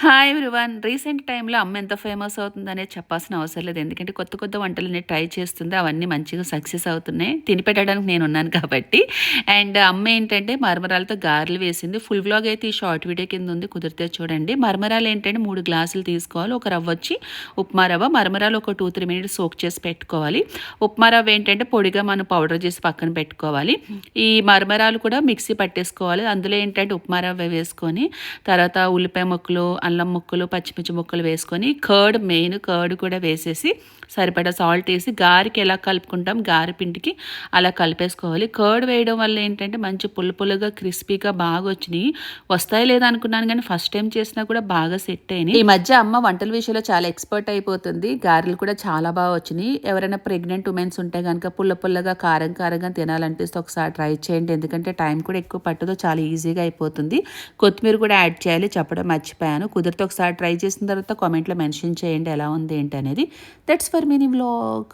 Hi everyone. Recent టైమ్‌లో అమ్మ ఎంత ఫేమస్ అవుతుందనేది చెప్పాల్సిన అవసరం లేదు. ఎందుకంటే కొత్త కొత్త వంటలన్నీ ట్రై చేస్తుంది. అవన్నీ మంచిగా సక్సెస్ అవుతున్నాయి. తినిపెట్టడానికి నేనున్నాను కాబట్టి. అండ్ అమ్మ ఏంటంటే మరమరాలతో గారెలు వేసింది. ఫుల్ వ్లాగ్ అయితే ఈ షార్ట్ వీడియో కింద ఉంది. కుదిరితే చూడండి. మరమరాలు ఏంటంటే 3 గ్లాసులు తీసుకోవాలి. ఒక రవ్వ వచ్చి ఉప్మా రవ్వ. మరమరాలు ఒక 2, 3 మినిట్స్ సోక్ చేసి పెట్టుకోవాలి. ఉప్మా రవ్వ ఏంటంటే పొడిగా మనం పౌడర్ చేసి పక్కన పెట్టుకోవాలి. ఈ మరమరాలు కూడా మిక్సీ పట్టేసుకోవాలి. అందులో ఏంటంటే ఉప్మా రవ్వ వేసుకొని తర్వాత ఉల్లిపాయ ముక్కలు, అల్లం ముక్కలు, పచ్చిమిర్చి ముక్కలు వేసుకొని మెయిన్ కర్డ్ కూడా వేసేసి సరిపడా సాల్ట్ వేసి గారెకి ఎలా కలుపుకుంటాం గారె పిండికి అలా కలిపేసుకోవాలి. కర్డ్ వేయడం వల్ల ఏంటంటే మంచి పుల్ల పుల్లగా క్రిస్పీగా బాగా వచ్చినాయి. వస్తాయి లేదా అనుకున్నాను కానీ ఫస్ట్ టైం చేసినా కూడా బాగా సెట్ అయినాయి. ఈ మధ్య అమ్మ వంటల విషయంలో చాలా ఎక్స్పర్ట్ అయిపోతుంది. గారెలు కూడా చాలా బాగా వచ్చినాయి. ఎవరైనా ప్రెగ్నెంట్ ఉమెన్స్ ఉంటే కనుక పుల్ల పుల్లగా కారం కారంగా తినాలనిపిస్తే ఒకసారి ట్రై చేయండి. ఎందుకంటే టైం కూడా ఎక్కువ పట్టదు, చాలా ఈజీగా అయిపోతుంది. కొత్తిమీర కూడా యాడ్ చేయాలి, చెప్పడం మర్చిపోయాను. కుదిరితే ఒకసారి ట్రై చేసిన తర్వాత కామెంట్లో మెన్షన్ చేయండి ఎలా ఉంది ఏంటి అనేది. That's for mini vlog.